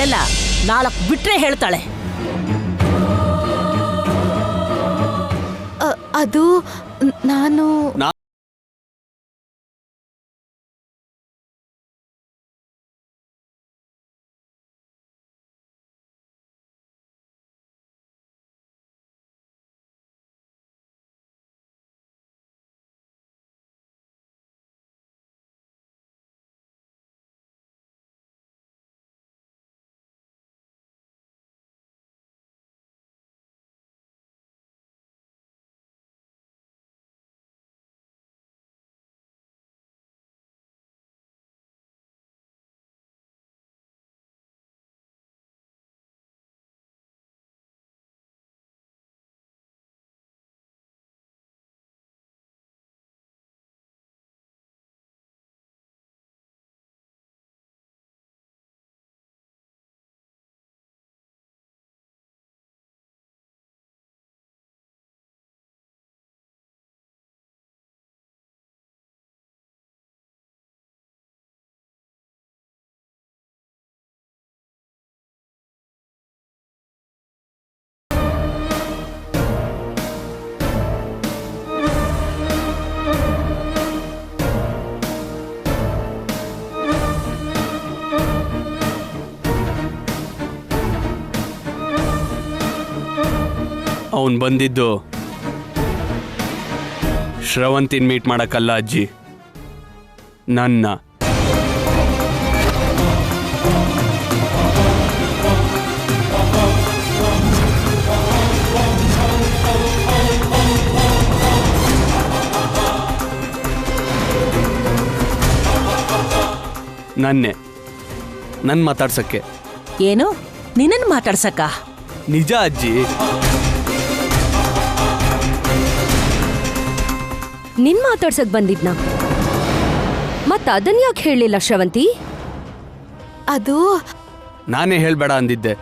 ಹೇಳಲ್ಲ, 4 ಬಿಟ್ರೆ ಹೇಳ್ತಾಳೆ. ಅದು ನಾನು ಅವನು ಬಂದಿದ್ದು ಶ್ರವಂತಿನ ಮೀಟ್ ಮಾಡಕ್ಕಲ್ಲ ಅಜ್ಜಿ, ನನ್ನ. ನನ್ನ ಮಾತಾಡ್ಸಕ್ಕೆ. ಏನು? ನಿನ್ನನ್ನು ಮಾತಾಡ್ಸಕ್ಕ? ನಿಜ ಅಜ್ಜಿ. ನಿನ್ ಮಾತಾಡ್ಸಕ್ ಬಂದಿದ್ನ? ಮತ್ತ ಅದನ್ ಯಾಕೆ ಹೇಳಿಲ್ಲ ಶ್ರವಂತಿ? ಅದು ನಾನೇ ಹೇಳ್ಬೇಡ ಅಂದಿದ್ದೆ.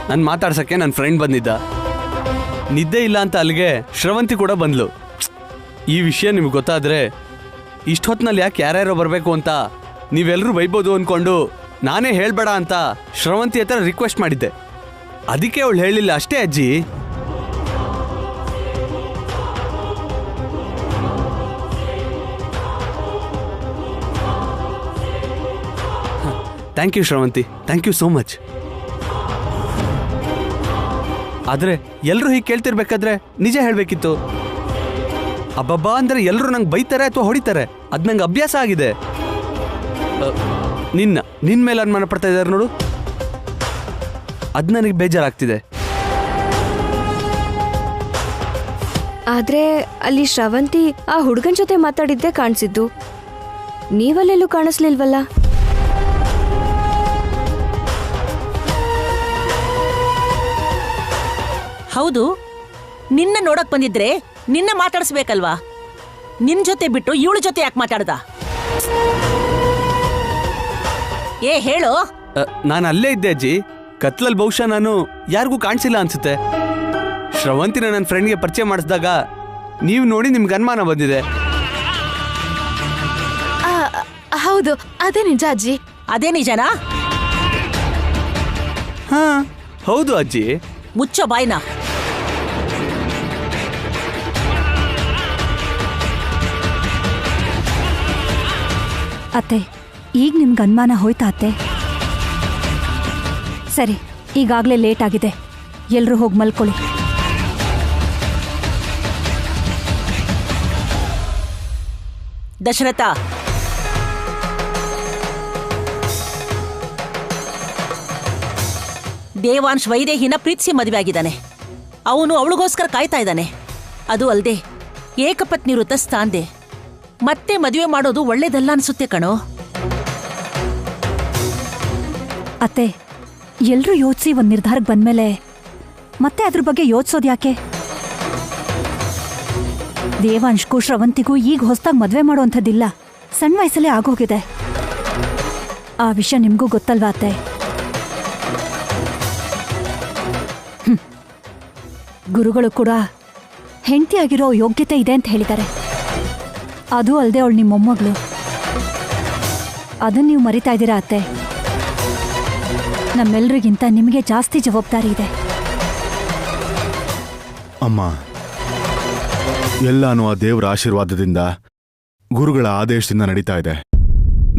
ನನ್ ಮಾತಾಡ್ಸಕ್ಕೆ ನನ್ನ ಫ್ರೆಂಡ್ ಬಂದಿದ್ದ. ನಿದ್ದೆ ಇಲ್ಲ ಅಂತ ಅಲ್ಲಿಗೆ ಶ್ರವಂತಿ ಕೂಡ ಬಂದ್ಲು. ಈ ವಿಷಯ ನಿಮ್ಗೆ ಗೊತ್ತಾದ್ರೆ ಇಷ್ಟೊತ್ತಿನಲ್ಲಿ ಯಾಕೆ ಯಾರ್ಯಾರೋ ಬರಬೇಕು ಅಂತ ನೀವೆಲ್ಲರೂ ಬೈಬೋದು ಅಂದ್ಕೊಂಡು ನಾನೇ ಹೇಳ್ಬೇಡ ಅಂತ ಶ್ರವಂತಿ ಹತ್ರ ರಿಕ್ವೆಸ್ಟ್ ಮಾಡಿದ್ದೆ. ಅದಕ್ಕೆ ಅವಳು ಹೇಳಿಲ್ಲ ಅಷ್ಟೇ ಅಜ್ಜಿ. Thank you Shravanthi, thank you so much. ಆದರೆ ಎಲ್ಲರೂ ಹೀಗೆ ಕೇಳ್ತಿರ್ಬೇಕಾದ್ರೆ ನಿಜ ಹೇಳಬೇಕಿತ್ತು. ಅಬ್ಬಬ್ಬಾ ಅಂದರೆ ಎಲ್ಲರೂ ನಂಗೆ ಬೈತಾರೆ ಅಥವಾ ಹೊಡಿತಾರೆ, ಅದು ನಂಗೆ ಅಭ್ಯಾಸ ಆಗಿದೆ. ನಿನ್ನ ಮೇಲೆ ಅನುಮಾನ ಪಡ್ತಾ ಇದ್ದಾರೆ ನೋಡು, ಅದು ನನಗೆ ಬೇಜಾರಾಗ್ತಿದೆ. ಆದ್ರೆ ಅಲ್ಲಿ ಶ್ರವಂತಿ ಆ ಹುಡುಗನ ಜೊತೆ ಮಾತಾಡಿದ್ದೆ ಕಾಣಿಸಿದ್ದು, ನೀವಲ್ಲೆಲ್ಲೂ ಕಾಣಿಸ್ಲಿಲ್ವಲ್ಲ? ಹೌದು, ನಿನ್ನ ನೋಡಕ್ ಬಂದಿದ್ರೆ ನಿನ್ನ ಮಾತಾಡಿಸ್ಬೇಕಲ್ವಾ? ನಿನ್ ಜೊತೆ ಬಿಟ್ಟು ಇವಳ ಜೊತೆ ಯಾಕೆ ಮಾತಾಡ್ದ? ಏ ಹೇಳು. ನಾನು ಅಲ್ಲೇ ಇದ್ದೆ ಅಜ್ಜಿ. ಕತ್ಲಲ್ಲಿ ಬಹುಶಃ ನಾನು ಯಾರಿಗೂ ಕಾಣಿಸಿಲ್ಲ ಅನ್ಸುತ್ತೆ. ಶ್ರವಂತಿನ ನನ್ನ ಫ್ರೆಂಡ್ಗೆ ಪರಿಚಯ ಮಾಡಿಸಿದಾಗ ನೀವು ನೋಡಿ ನಿಮ್ಗೆ ಅನುಮಾನ ಬಂದಿದೆ. ಹೌದು, ಅದೇ ನಿಜ ಅಜ್ಜಿ. ಅದೇ ನಿಜನಾ? ಹಾ ಹೌದು ಅಜ್ಜಿ. ಮುಚ್ಚೋ ಬಾಯ್ನ. ಅತ್ತೆ, ಈಗ ನಿಮ್ಗೆ ಅನುಮಾನ ಹೋಯ್ತಾ ಅತ್ತೆ? ಸರಿ, ಈಗಾಗಲೇ ಲೇಟ್ ಆಗಿದೆ, ಎಲ್ಲರೂ ಹೋಗಿ ಮಲ್ಕೊಳ್ಳಿ. ದಶರಥ, ದೇವಾಂಶ್ ವೈದೇಹಿನ ಪ್ರೀತಿಸಿ ಮದುವೆ ಆಗಿದ್ದಾನೆ. ಅವನು ಅವಳಿಗೋಸ್ಕರ ಕಾಯ್ತಾ ಇದ್ದಾನೆ. ಅದು ಅಲ್ಲದೆ ಏಕಪತ್ನಿ ವೃತ್ತ ಸ್ಥಾಂದೆ. ಮತ್ತೆ ಮದುವೆ ಮಾಡೋದು ಒಳ್ಳೇದಲ್ಲ ಅನ್ಸುತ್ತೆ ಕಣೋ. ಅತ್ತೆ, ಎಲ್ಲರೂ ಯೋಚಿಸಿ ಒಂದು ನಿರ್ಧಾರಕ್ಕೆ ಬಂದ್ಮೇಲೆ ಮತ್ತೆ ಅದ್ರ ಬಗ್ಗೆ ಯೋಚಿಸೋದು ಯಾಕೆ? ದೇವಾಂಶ್ಗೂ ಶ್ರವಂತಿಗೂ ಈಗ ಹೊಸದಾಗಿ ಮದುವೆ ಮಾಡೋವಂಥದ್ದಿಲ್ಲ, ಸಣ್ಣ ವಯಸ್ಸಲ್ಲೇ ಆಗೋಗಿದೆ. ಆ ವಿಷಯ ನಿಮಗೂ ಗೊತ್ತಲ್ವಾ ಅತ್ತೆ? ಗುರುಗಳು ಕೂಡ ಹೆಂಡತಿಯಾಗಿರೋ ಯೋಗ್ಯತೆ ಇದೆ ಅಂತ ಹೇಳಿದ್ದಾರೆ. ಅದು ಅಲ್ಲದೆ ಅವಳು ನಿಮ್ಮ ಮೊಮ್ಮಗಳು. ಅದನ್ನ ನೀವು ಮರಿತಾ ಇದ್ದೀರಾ ಅತ್ತೆ. ನಮ್ಮೆಲ್ರಿಗಿಂತ ನಿಮಗೆ ಜಾಸ್ತಿ ಜವಾಬ್ದಾರಿ ಇದೆ. ಅಮ್ಮ, ಎಲ್ಲಾನು ಆ ದೇವರ ಆಶೀರ್ವಾದದಿಂದ, ಗುರುಗಳ ಆದೇಶದಿಂದ ನಡೀತಾ ಇದೆ.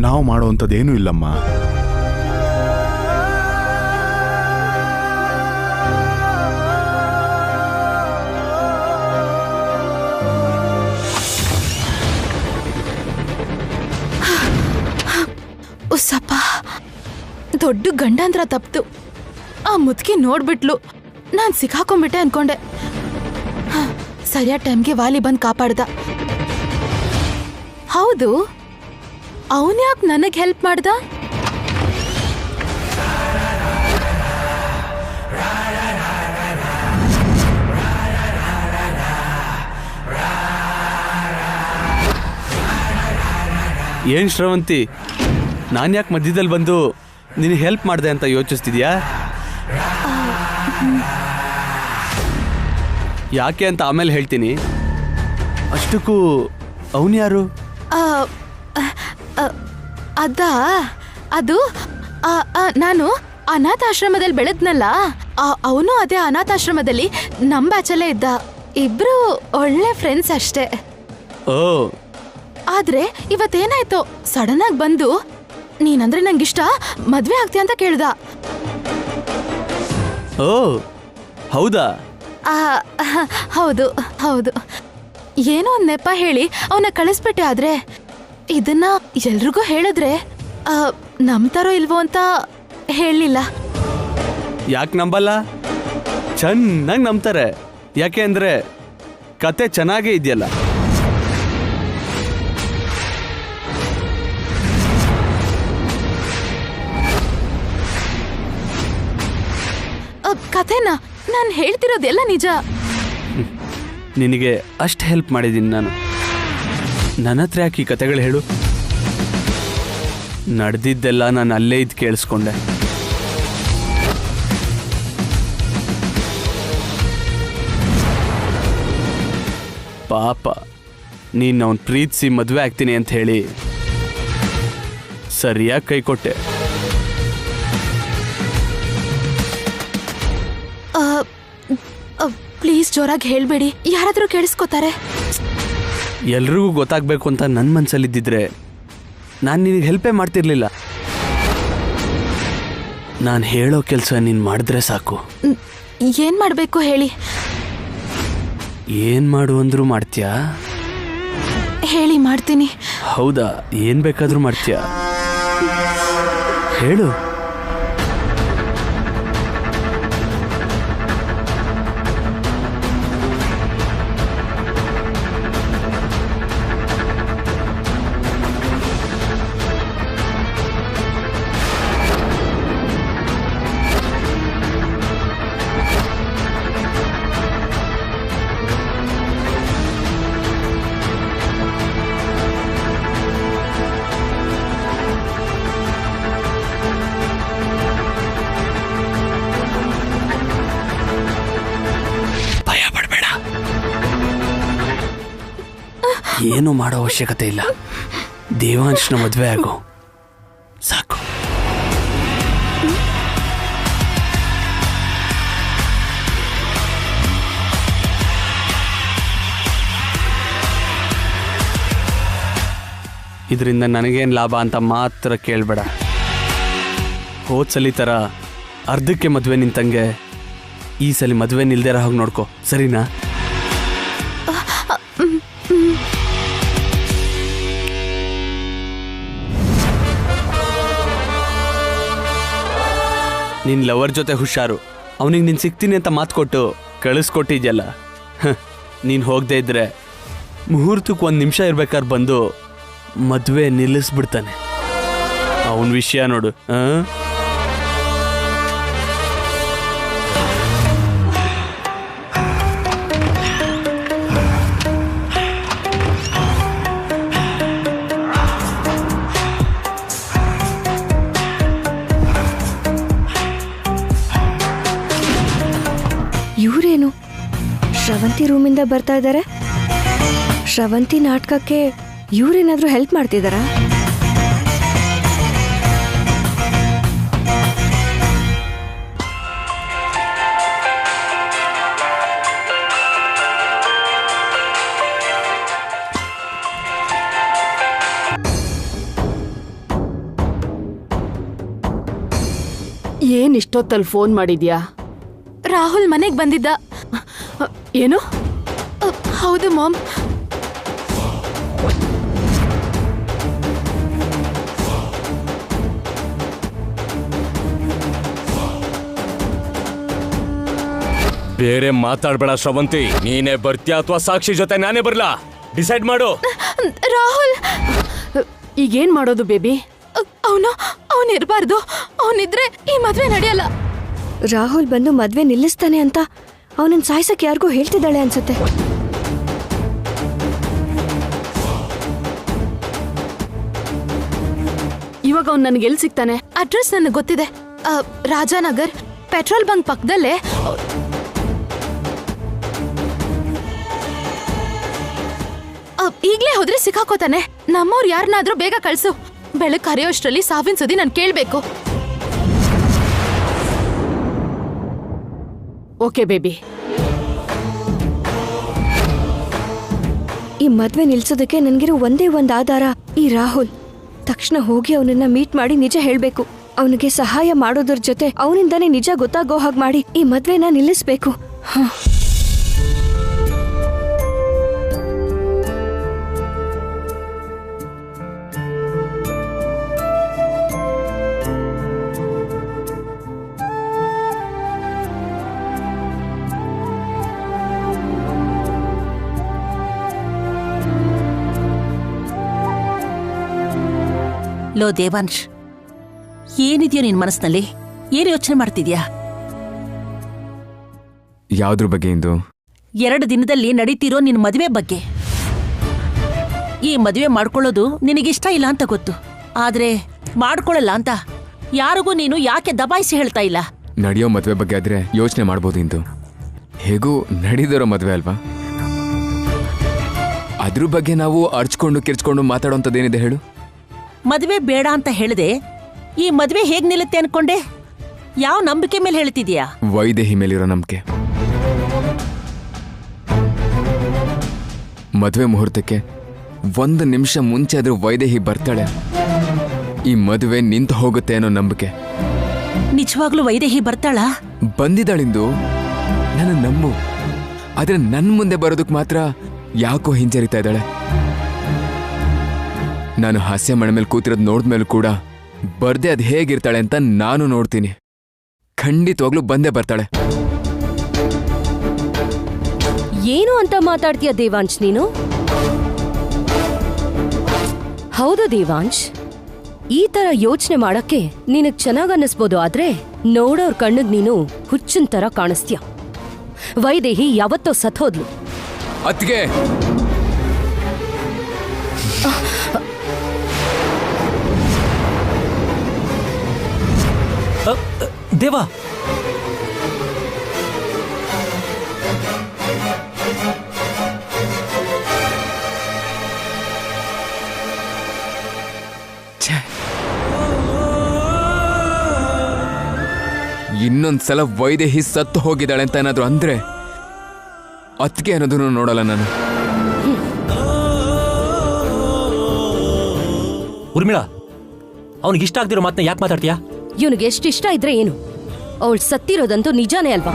ನಾವು ಮಾಡೋವಂಥದ್ದೇನೂ ಇಲ್ಲಮ್ಮ. ಉಸ್ಸಪ್ಪ, ದೊಡ್ಡ ಗಂಡಾಂತರ ತಪ್ತು. ಆ ಮುದುಕಿ ನೋಡ್ಬಿಟ್ಲು, ನಾನ್ ಸಿಕ್ಕಾಕೊಂಡ್ಬಿಟ್ಟೆ ಅನ್ಕೊಂಡೆ. ಸರಿಯಾದ ಟೈಮ್ಗೆ ವಾಲಿ ಬಂದ್ ಕಾಪಾಡ್ದ. ಹೌದು, ಅವನ್ಯಾಕ್ ನನಗ್ ಹೆಲ್ಪ್ ಮಾಡ್ದ? ಏನ್ ಶ್ರವಂತಿ, ನಾನು ಯಾಕೆ ಮಧ್ಯದಲ್ಲಿ ಬಂದು ನಿನಗೆ ಹೆಲ್ಪ್ ಮಾಡಿದೆ ಅಂತ ಯೋಚಿಸ್ತಿದ್ಯಾ? ಯಾಕೆ ಅಂತ ಆಮೇಲೆ ಹೇಳ್ತೀನಿ. ಅಷ್ಟಕ್ಕೂ ಅವನು ಯಾರು? ಅದು ನಾನು ಅನಾಥಾಶ್ರಮದಲ್ಲಿ ಬೆಳೆದ್ನಲ್ಲ, ಅವನು ಅದೇ ಅನಾಥಾಶ್ರಮದಲ್ಲಿ ನಮ್ ಬ್ಯಾಚಲ್ಲೇ ಇದ್ದ. ಇಬ್ರು ಒಳ್ಳೆ ಫ್ರೆಂಡ್ಸ್ ಅಷ್ಟೇ. ಓ, ಆದ್ರೆ ಇವತ್ತೇನಾಯ್ತೋ ಸಡನ್ ಆಗಿ ಬಂದು ನೀನಂದ್ರೆ ನಂಗಿಷ್ಟ, ಮದ್ವೆ ಆಗ್ತೀಯ ಅಂತ ಕೇಳ್ದ. ಓ ಹೌದಾ? ಹೌದು ಹೌದು. ಏನೋ ಒಂದ್ ನೆಪ ಹೇಳಿ ಅವನ ಕಳಿಸ್ಬಿಟ್ಟೆ. ಆದ್ರೆ ಇದನ್ನ ಎಲ್ರಿಗೂ ಹೇಳಿದ್ರೆ ನಂಬ್ತಾರೋ ಇಲ್ವೋ ಅಂತ ಹೇಳಲಿಲ್ಲ. ಯಾಕೆ ನಂಬಲ್ಲ? ಚೆನ್ನಾಗಿ ನಂಬ್ತಾರೆ. ಯಾಕೆ ಅಂದ್ರೆ ಕತೆ ಚೆನ್ನಾಗೇ ಇದೆಯಲ್ಲ. ಕಥೆನಾ? ನಾನು ಹೇಳ್ತಿರೋದೆಲ್ಲ ನಿಜ. ನಿನಗೆ ಅಷ್ಟು ಹೆಲ್ಪ್ ಮಾಡಿದ್ದೀನಿ ನಾನು. ನನ್ನ ಹತ್ರ ಯಾಕೆ ಈ ಕತೆಗಳು ಹೇಳು? ನಡೆದಿದ್ದೆಲ್ಲ ನಾನು ಅಲ್ಲೇ ಇದ್ದು ಕೇಳಿಸ್ಕೊಂಡೆ. ಪಾಪ, ನೀನು ಅವನು ಪ್ರೀತಿಸಿ ಮದುವೆ ಆಗ್ತೀನಿ ಅಂತ ಹೇಳಿ ಸರಿಯಾಗಿ ಕೈ ಕೊಟ್ಟೆ. ಪ್ಲೀಸ್ ಜೋರಾಗಿ ಹೇಳ್ಬೇಡಿ, ಯಾರಾದ್ರೂ ಕೇಳಿಸ್ಕೋತಾರೆ. ಎಲ್ರಿಗೂ ಗೊತ್ತಾಗಬೇಕು ಅಂತ ನನ್ನ ಮನಸ್ಸಲ್ಲಿದ್ದಿದ್ರೆ ನಾನು ನಿನಗೆ ಹೆಲ್ಪೇ ಮಾಡ್ತಿರ್ಲಿಲ್ಲ. ನಾನು ಹೇಳೋ ಕೆಲಸ ನೀನು ಮಾಡಿದ್ರೆ ಸಾಕು. ಏನ್ ಮಾಡ್ಬೇಕು ಹೇಳಿ? ಏನು ಮಾಡು ಅಂದ್ರೂ ಮಾಡ್ತೀಯಾ? ಹೇಳಿ, ಮಾಡ್ತೀನಿ. ಹೌದಾ? ಏನು ಬೇಕಾದರೂ ಮಾಡ್ತೀಯಾ? ಹೇಳು. ಏನು ಮಾಡೋ ಅವಶ್ಯಕತೆ ಇಲ್ಲ. ದೇವಾಂಶನ ಮದುವೆ ಆಗೋ ಸಾಕು. ಇದರಿಂದ ನನಗೇನು ಲಾಭ ಅಂತ ಮಾತ್ರ ಕೇಳಬೇಡ. ಹೋದ್ಸಲಿ ಥರ ಅರ್ಧಕ್ಕೆ ಮದುವೆ ನಿಂತಂಗೆ ಈ ಸಲ ಮದುವೆ ನಿಲ್ದೇರ ಹೋಗಿ ನೋಡ್ಕೊ, ಸರಿನಾ? ನಿನ್ನ ಲವರ್ ಜೊತೆ ಹುಷಾರು. ಅವನಿಗೆ ನೀನು ಸಿಗ್ತೀನಿ ಅಂತ ಮಾತು ಕೊಟ್ಟು ಕಳಿಸ್ಕೊಟ್ಟಿದ್ಯಲ್ಲ. ನೀನು ಹೋಗದೆ ಇದ್ರೆ ಮುಹೂರ್ತಕ್ಕೆ 1 ನಿಮಿಷ ಇರ್ಬೇಕಾದ್ರೆ ಬಂದು ಮದುವೆ ನಿಲ್ಲಿಸ್ಬಿಡ್ತಾನೆ. ಅವನ ವಿಷಯ ನೋಡು. ಶ್ರವಂತಿ ರೂಮಿಂದ ಬರ್ತಾ ಇದ್ದಾರೆ. ಶ್ರವಂತಿ ನಾಟಕಕ್ಕೆ ಇವ್ರೇನಾದ್ರೂ ಹೆಲ್ಪ್ ಮಾಡ್ತಿದಾರಾ? ಏನ್ ಇಷ್ಟೊತ್ತಲ್ಲಿ ಫೋನ್ ಮಾಡಿದ್ಯಾ? ರಾಹುಲ್ ಮನೆಗ್ ಬಂದಿದ್ದ. ಏನು? ಹೌದು ಮಾಮ್. ಬೇರೆ ಮಾತಾಡ್ಬೇಡ ಶ್ರವಂತಿ. ನೀನೇ ಬರ್ತೀಯಾ ಅಥವಾ ಸಾಕ್ಷಿ ಜೊತೆ ನಾನೇ ಬರ್ಲಾ? ಡಿಸೈಡ್ ಮಾಡು. ರಾಹುಲ್ ಈಗೇನ್ ಮಾಡೋದು ಬೇಬಿ? ಅವನಿರ್ಬಾರ್ದು. ಅವನಿದ್ರೆ ಈ ಮದ್ವೆ ನಡೆಯಲ್ಲ. ರಾಹುಲ್ ಬಂದು ಮದ್ವೆ ನಿಲ್ಲಿಸ್ತಾನೆ ಅಂತ ಅವನನ್ನ ಸಾಯ್ಸಕ್ ಯಾರಿಗೂ ಹೇಳ್ತಿದ್ದಾಳೆ ಅನ್ಸುತ್ತೆ. ಇವಾಗ ಅವ್ನು ನನಗೆ ಎಲ್ಲಿ ಸಿಗ್ತಾನೆ? ಅಡ್ರೆಸ್ ನನಗೆ ಗೊತ್ತಿದೆ. ರಾಜಾನಗರ್ ಪೆಟ್ರೋಲ್ ಬಂಕ್ ಪಕ್ಕದಲ್ಲೇ. ಈಗ್ಲೇ ಹೋದ್ರೆ ಸಿಕ್ಕಾಕೋತಾನೆ. ನಮ್ಮವ್ರು ಯಾರನ್ನಾದ್ರೂ ಬೇಗ ಕಳ್ಸು. ಬೆಳಕ್ ಹರಿಯೋಷ್ಟ್ರಲ್ಲಿ ಸಾವಿನ ಸುದ್ದಿ ನಾನು ಕೇಳ್ಬೇಕು. Okay baby. ಈ ಮದ್ವೆ ನಿಲ್ಸೋದಕ್ಕೆ ನನ್ಗಿರೋ ಒಂದೇ ಒಂದ್ ಆಧಾರ ಈ ರಾಹುಲ್. ತಕ್ಷಣ ಹೋಗಿ ಅವನನ್ನ ಮೀಟ್ ಮಾಡಿ ನಿಜ ಹೇಳ್ಬೇಕು. ಅವನಿಗೆ ಸಹಾಯ ಮಾಡೋದ್ರ ಜೊತೆ ಅವನಿಂದಾನೇ ನಿಜ ಗೊತ್ತಾಗೋ ಹಾಗೆ ಮಾಡಿ ಈ ಮದ್ವೆನ ನಿಲ್ಲಿಸ್ಬೇಕು. ಲೋ ದೇವಾಂಶ್, ಏನಿದೆಯೋ ನಿನ್ ಮನಸ್ಸಿನಲ್ಲಿ? ಏನು ಯೋಚನೆ ಮಾಡ್ತಿದ್ಯಾ? ಯಾವ್ದ್ರ ಬಗ್ಗೆ? ಇಂದು 2 ದಿನದಲ್ಲಿ ನಡೀತಿರೋ ನಿನ್ ಮದುವೆ ಬಗ್ಗೆ. ಈ ಮದುವೆ ಮಾಡ್ಕೊಳ್ಳೋದು ನಿನಗಿಷ್ಟ ಇಲ್ಲ ಅಂತ ಗೊತ್ತು, ಆದ್ರೆ ಮಾಡ್ಕೊಳ್ಳಲ್ಲ ಅಂತ ಯಾರಿಗೂ ನೀನು ಯಾಕೆ ದಬಾಯಿಸಿ ಹೇಳ್ತಾ ಇಲ್ಲ? ನಡೆಯೋ ಮದ್ವೆ ಬಗ್ಗೆ ಆದ್ರೆ ಯೋಚನೆ ಮಾಡ್ಬೋದು. ಇಂದು ಹೇಗೂ ನಡೀದಿರೋ ಮದ್ವೆ ಅಲ್ವಾ? ಅದ್ರ ಬಗ್ಗೆ ನಾವು ಅರ್ಚ್ಕೊಂಡು ಕಿರ್ಚ್ಕೊಂಡು ಮಾತಾಡೋಂಥದ್ದೇನಿದೆ ಹೇಳು? ಮದುವೆ ಬೇಡ ಅಂತ ಹೇಳಿದೆ, ಈ ಮದುವೆ ಹೇಗ್ ನಿಲ್ಲುತ್ತೆ ಅನ್ಕೊಂಡೆ? ಯಾವ ನಂಬಿಕೆ ಮೇಲೆ ಹೇಳ್ತಿದ್ಯಾ? ವೈದೇಹಿ ಮೇಲಿರೋ ನಂಬಿಕೆ. ಮದುವೆ ಮುಹೂರ್ತಕ್ಕೆ 1 ನಿಮಿಷ ಮುಂಚೆ ಆದ್ರೂ ವೈದೇಹಿ ಬರ್ತಾಳೆ. ಈ ಮದುವೆ ನಿಂತು ಹೋಗುತ್ತೆ ಅನ್ನೋ ನಂಬಿಕೆ. ನಿಜವಾಗ್ಲೂ ವೈದೇಹಿ ಬರ್ತಾಳಾ? ಬಂದಿದ್ದಾಳಿಂದು, ನನ್ನ ನಂಬು. ಆದ್ರೆ ನನ್ ಮುಂದೆ ಬರೋದಕ್ ಮಾತ್ರ ಯಾಕೋ ಹಿಂಜರಿತಾ ಇದ್ದಾಳೆ. ನಾನು ಹಾಸ್ಯ ಮನೆ ಮೇಲೆ ಕೂತಿರೋದು ನೋಡಿದ್ಮೇಲೂ ಕೂಡ ಬರ್ದೆ ಅದ್ ಹೇಗಿರ್ತಾಳೆ ಅಂತ ನಾನು ನೋಡ್ತೀನಿ. ಖಂಡಿತವಾಗ್ಲೂ ಬಂದೇ ಬರ್ತಾಳೆ. ಏನು ಅಂತ ಮಾತಾಡ್ತೀಯ ದೇವಾಂಶ್ ನೀನು? ಹೌದು ದೇವಾಂಶ್, ಈ ತರ ಯೋಚನೆ ಮಾಡಕ್ಕೆ ನಿನಗ್ ಚೆನ್ನಾಗ್ ಅನ್ನಿಸ್ಬೋದು, ಆದ್ರೆ ನೋಡೋರ್ ಕಣ್ಣಿಗ್ ನೀನು ಹುಚ್ಚಿನ ತರ ಕಾಣಿಸ್ತೀಯ. ವೈದೇಹಿ ಯಾವತ್ತೋ ಸತ್ತೋದ್ಲು. ಅತ್ಗೆ ದೇವಾ, ಇನ್ನೊಂದ್ಸಲ ವೈದೇಹಿ ಸತ್ತು ಹೋಗಿದ್ದಾಳೆ ಅಂತ ಏನಾದ್ರು ಅಂದ್ರೆ ಅತ್ಗೆ ಅನ್ನೋದನ್ನು ನೋಡಲ್ಲ ನಾನು. ಉರ್ಮಿಳಾ, ಅವನಿಗಿಷ್ಟ ಆಗ್ದಿರೋ ಮಾತನ್ನ ಯಾಕೆ ಮಾತಾಡ್ತೀಯಾ? ಇವನಿಗೆ ಎಷ್ಟಿಷ್ಟ ಇದ್ರೆ ಏನು, ಅವಳು ಸತ್ತಿರೋದಂತೂ ನಿಜಾನೇ ಅಲ್ವಾ?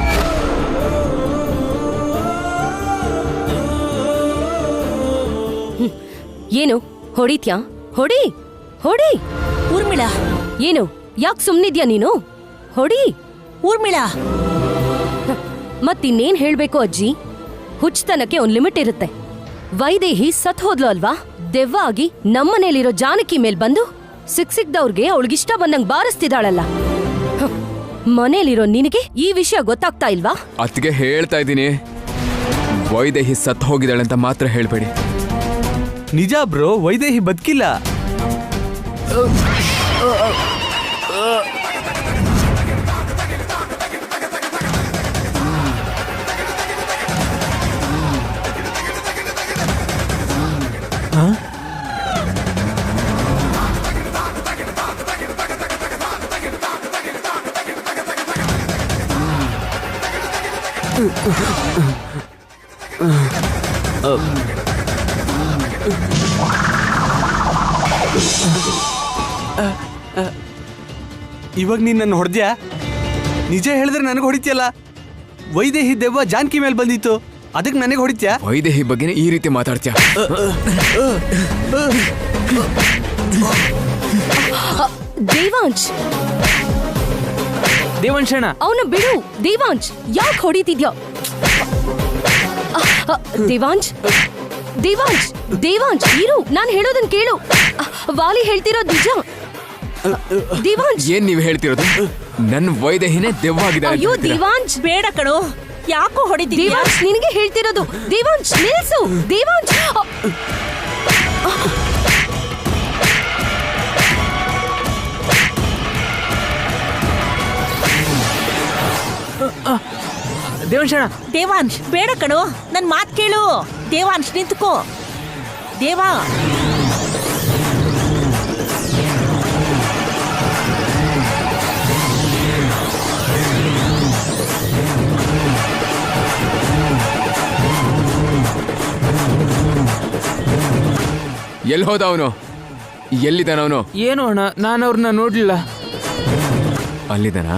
ಏನು ಹೊಡಿತ್ಯಾ? ಹೊಡಿ ಹೊಡಿ. ಊರ್ಮಿಳಾ, ಏನು ಯಾಕೆ ಸುಮ್ನಿದ್ಯಾ ನೀನು? ಹೊಡಿ. ಊರ್ಮಿಳಾ, ಮತ್ತಿನ್ನೇನ್ ಹೇಳ್ಬೇಕು ಅಜ್ಜಿ? ಹುಚ್ಚತನಕ್ಕೆ ಒಂದ್ ಲಿಮಿಟ್ ಇರುತ್ತೆ. ವೈದೇಹಿ ಸತ್ ಹೋದ್ಲು ಅಲ್ವಾ? ದೆವ್ವ ಆಗಿ ನಮ್ಮನೇಲಿರೋ ಜಾನಕಿ ಮೇಲ್ ಬಂದು ಸಿಕ್ದವ್ರಿಗೆ ಅವಳಿಗಿಷ್ಟ ಬಂದಂಗ್ ಬಾರಿಸ್ತಿದ್ದಾಳಲ್ಲ. ಮನೇಲಿರೋ ನಿನಗೆ ಈ ವಿಷಯ ಗೊತ್ತಾಗ್ತಾ ಇಲ್ವಾ? ಅತ್ಗೆ ಹೇಳ್ತಾ ಇದ್ದೀನಿ, ವೈದೇಹಿ ಸತ್ತು ಹೋಗಿದ್ದಾಳೆ ಅಂತ ಮಾತ್ರ ಹೇಳ್ಬೇಡಿ. ನಿಜ ಬ್ರೋ, ವೈದೇಹಿ ಬದುಕಿಲ್ಲ. ಇವಾಗ ನೀನು ನನ್ನ ಹೊಡೆದ್ಯಾ? ನಿಜ ಹೇಳಿದ್ರೆ ನನಗೆ ಹೊಡಿತೀಯಲ್ಲ. ವೈದೇಹಿ ದೆವ್ವ ಜಾನಕಿ ಮೇಲೆ ಬಂದಿತ್ತು, ಅದಕ್ಕೆ ನನಗೆ ಹೊಡಿತ್ಯಾ? ವೈದೇಹಿ ಬಗ್ಗೆನೇ ಈ ರೀತಿ ಮಾತಾಡ್ತೀಯ? ದೇವಾಂಶ್, ದೇವಂಶಣ, ಅವನ ಬಿಡು. ದೇವಾಂಶ್, ಯಾಕೆ ಹೊಡಿತಿದ್ಯಾ? ದೇವಾಂಶ್, ದೇವಾಂಶ್, ದೇವಾಂಶ್ ಇರು, ನಾನು ಹೇಳೋದನ್ನ ಕೇಳು. ವಾಲಿ ಹೇಳ್ತಿರೋದು ನಿಜ. ದೇವಾಂಶ್, ಏನ್ ನೀವು ಹೇಳ್ತಿರೋದು? ನನ್ನ ವೈದೇಹಿನೇ ದೆವ್ವ ಆಗಿದೆ. ಅಯ್ಯೋ ದೇವಾಂಶ್, ಬೇಡ ಕಣೋ, ಯಾಕೋ ಹೊಡಿತೀಯ? ದೇವಾಂಶ್ ನಿನಗೆ ಹೇಳ್ತಿರೋದು. ದೇವಾಂಶ್ ನಿಲ್ಸು. ದೇವಾಂಶ್, ದೇವಂಶಣ, ದೇವಾಂಶ್ ಬೇಡ ಕಣೋ, ನನ್ ಮಾತ್ ಕೇಳು. ದೇವಾಂಶ್ ನಿಂತ್ಕೋ. ದೇವಾ, ಎಲ್ಲಿ ಹೋದ ಅವನು? ಎಲ್ಲಿದ್ದಾನ ಅವನು? ಏನು ಅಣ್ಣ, ನಾನು ಅವ್ರನ್ನ ನೋಡ್ಲಿಲ್ಲ. ಅಲ್ಲಿದ್ದಾನಾ?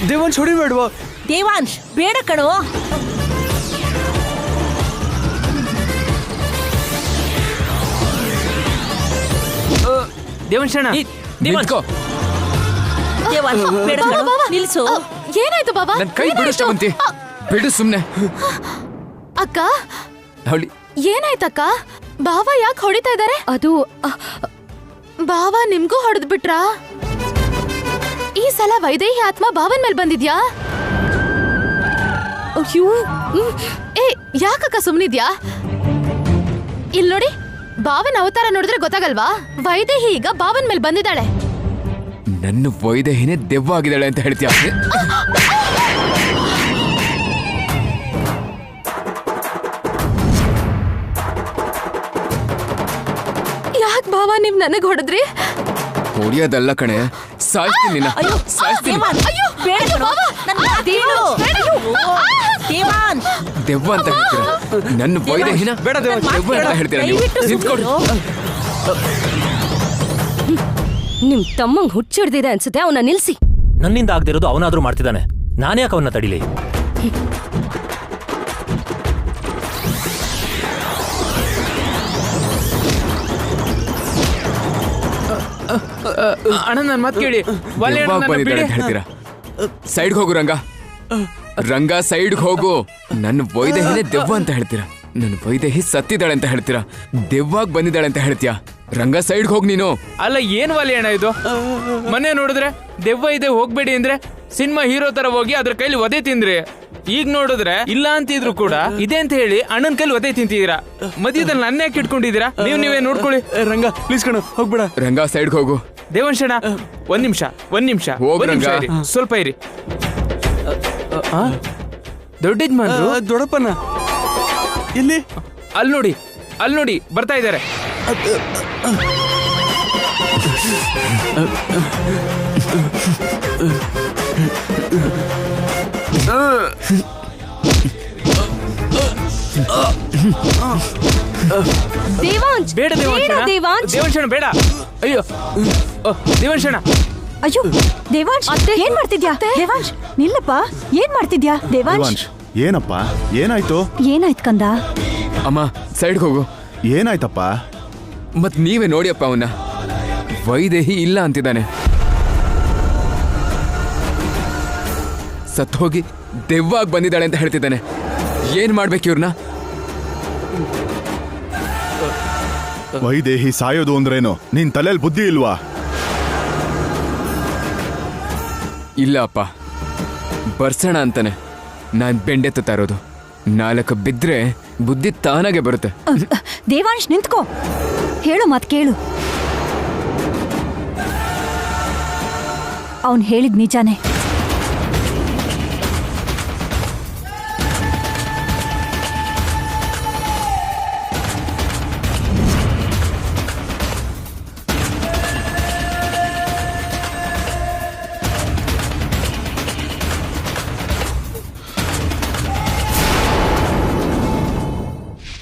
ದೇವಾಂಶ್ ಹೊಡಿಬೇಡ್ವಾ? ದೇವಾಂಶ್ ಬೇಡ ಕಣೋ. ದೇವಂಶಣ, ನಿಂತ್ಕೋ. ದೇವಾಂಶ್ ಬೇಡ ಕಣೋ, ನಿಲ್ಸು. ಏನಾಯ್ತು ಬಾಬಾ? ನನ್ ಕೈ ಬಿಡು ಶ್ರವಂತಿ, ಬಿಡು ಸುಮ್ನೆ. ಅಕ್ಕ, ಅವಳಿ ಏನಾಯ್ತಕ್ಕ? ಬಾವ ಯಾಕೆ ಹೊಡಿತಾ ಇದಾರೆ? ಅದು ಬಾವ ನಿಮ್ಗೂ ಹೊಡೆದ್ ಬಿಟ್ರಾ? ಈ ಸಲ ವೈದೇಹಿ ಆತ್ಮ ಬಾವನ್ ಮೇಲ್ ಬಂದಿದ್ಯಾ? ಅಯ್ಯೋ, ಏ ಯಾಕಕ್ಕ ಸುಮ್ನಿದ್ಯಾ? ಇಲ್ ನೋಡಿ, ಬಾವನ್ ಅವತಾರ ನೋಡಿದ್ರೆ ಗೊತ್ತಾಗಲ್ವಾ? ವೈದೇಹಿ ಈಗ ಬಾವನ್ ಮೇಲ್ ಬಂದಿದ್ದಾಳೆ. ನನ್ನ ವೈದೇಹಿನೇ ದೆವ್ವ ಆಗಿದ್ದಾಳೆ ಅಂತ ಹೇಳ್ತೀಯ? ಯಾಕ್ ಬಾವ ನೀವ್ ನನಗ್ ಹೊಡೆದ್ರಿ? ಹೊಡಿಯೋದಲ್ಲ ಕಣೆ, ಸಾಯ್ತೀನಿ ನಿನ್ನ. ಸಾಯ್ತೀನಿ. ದೇವಾಂಶ್ ಬೇಡ ಕಣೋ, ನನ್ ಮಾತ್ ಕೇಳು. ದೇವಾಂಶ್ ದೆವ್ವ ಅಂತ ಹೇಳ್ತೀರಾ? ನನ್ನ ವೈದೇಹಿನ ಬೇಡ ದೇವಾಂಶ್, ದೆವ್ವ ಅಂತ ಹೇಳ್ತೀರಾ ನೀವು? ದಯವಿಟ್ಟು ನಿಂತ್ಕೊಡಿ. ನಿಮ್ ತಮ್ಮಂಗ್ ಹುಚ್ಚಿಡ್ದಿದೆ ಅನ್ಸುತ್ತೆ. ಅವನ ನಿಲ್ಸಿ. ನನ್ನಿಂದ ಆಗದಿರೋದು ಅವನಾದ್ರೂ ಮಾಡ್ತಿದ್ದಾನೆ, ನಾನೇ ಯಾಕೆ ಅವನ್ನ ತಡಿಲಿ? ಅಣ್ಣ ನನ್ನ ಮಾತು ಕೇಳಿ. ದೆವ್ವ ಬಂದಿದ್ದಾಳೆ ಅಂತ ಹೇಳ್ತೀರಾ? ಸೈಡ್ಗೆ ಹೋಗು ರಂಗ. ರಂಗ ಸೈಡ್ಗೆ ಹೋಗು. ನನ್ನ ವೈದೇಹಿನೇ ದೆವ್ವ ಅಂತ ಹೇಳ್ತೀರಾ? ನನ್ನ ವೈದೇಹಿ ಸತ್ತಿದ್ದಾಳೆ ಅಂತ ಹೇಳ್ತೀರಾ? ದೆವ್ವಾಗ ಬಂದಿದ್ದಾಳೆ ಅಂತ ಹೇಳ್ತೀಯಾ? ರಂಗ ಸೈಡ್ಗೆ ಹೋಗ್ ನೀನು. ಅಲ್ಲ, ಏನ್ ವಾಲಿ ಅಣ್ಣ ಇದು? ಮನೆ ನೋಡಿದ್ರೆ ದೆವ್ವ ಇದೆ ಹೋಗ್ಬೇಡಿ ಅಂದ್ರೆ ಸಿನಿಮಾ ಹೀರೋ ತರ ಹೋಗಿ ಅದ್ರ ಕೈಲಿ ಒದೆ ತಿಂದ್ರಿ. ಈಗ ನೋಡಿದ್ರೆ ಇಲ್ಲ ಅಂತಿದ್ರು ಕೂಡ ಇದೆ ಅಂತ ಹೇಳಿ ಅಣ್ಣನ ಕೈಲಿ ಒದೆ ತಿಂತಿದ್ದೀರಾ. ಮಧ್ಯದಲ್ಲಿ ನನ್ನ ಯಾಕೆ ಇಟ್ಕೊಂಡಿದ್ದೀರಾ? ನೀವೇ ನೋಡ್ಕೊಳ್ಳಿ. ರಂಗ ಪ್ಲೀಸ್ ಕಣೋ, ಹೋಗ್ಬೇಡ. ರಂಗ ಸೈಡ್ಗೆ ಹೋಗು. ದೇವಂಶಣ, ಒಂದ್ ನಿಮಿಷ ಹೋಗ್ ರಂಗ. ಇರಿ, ಸ್ವಲ್ಪ ಇರಿ. ದೊಡ್ಡ ಯಜಮಾನ್ರು ದೊಡ್ಡಪ್ಪನ ಇಲ್ಲಿ ಅಲ್ಲಿ ನೋಡಿ ಬರ್ತಾ ಇದ್ದಾರೆ. ದೇವಾಂಶ್ ಬೇಡ ದೇವಂಶಣ, ದೇವಾಂಶ್. ದೇವಂಶಣ ಬೇಡ. ಅಯ್ಯೋ ದೇವಂಶಣ. ಅಯ್ಯೋ ದೇವಾಂಶ್, ಏನ್ ಮಾಡ್ತಿದ್ಯಾ? ದೇವಾಂಶ್ ನಿಲ್ಲಪ್ಪ, ಏನ್ ಮಾಡ್ತಿದ್ಯಾ? ದೇವಾಂಶ್, ದೇವಾಂಶ್ ಏನಪ್ಪ, ಏನಾಯ್ತು? ಏನಾಯ್ತು ಕಂದ? ಅಮ್ಮ ಸೈಡ್ಗೆ ಹೋಗು. ಏನಾಯ್ತಪ್ಪ? ಮತ್ ನೀವೇ ನೋಡಿಯಪ್ಪ ಅವನ್ನ. ವೈದೇಹಿ ಇಲ್ಲ ಅಂತಿದ್ದಾನೆ. ಸತ್ ಹೋಗಿ ದೆವ್ವಾಗಿ ಬಂದಿದ್ದಾಳೆ ಅಂತ ಹೇಳ್ತಿದ್ದಾನೆ. ಏನ್ ಮಾಡ್ಬೇಕು ಇವ್ರನ್ನ? ವೈದೇಹಿ ಸಾಯೋದು ಅಂದ್ರೇನು? ನಿನ್ ತಲೆಯಲ್ಲಿ ಬುದ್ಧಿ ಇಲ್ವಾ? ಇಲ್ಲ ಅಪ್ಪ, ಬರ್ಸೋಣ ಅಂತಾನೆ ನಾನ್ ಬೆಂಡೆತ್ತುತ್ತಾ ಇರೋದು. 4 ಬಿದ್ರೆ ಬುದ್ಧಿ ತಾನಾಗೆ ಬರುತ್ತೆ. ದೇವಾಂಶ್ ನಿಂತ್ಕೋ, ಹೇಳು ಮತ್ ಕೇಳು. ಅವನ್ ಹೇಳಿದ್ ನಿಜಾನೇ.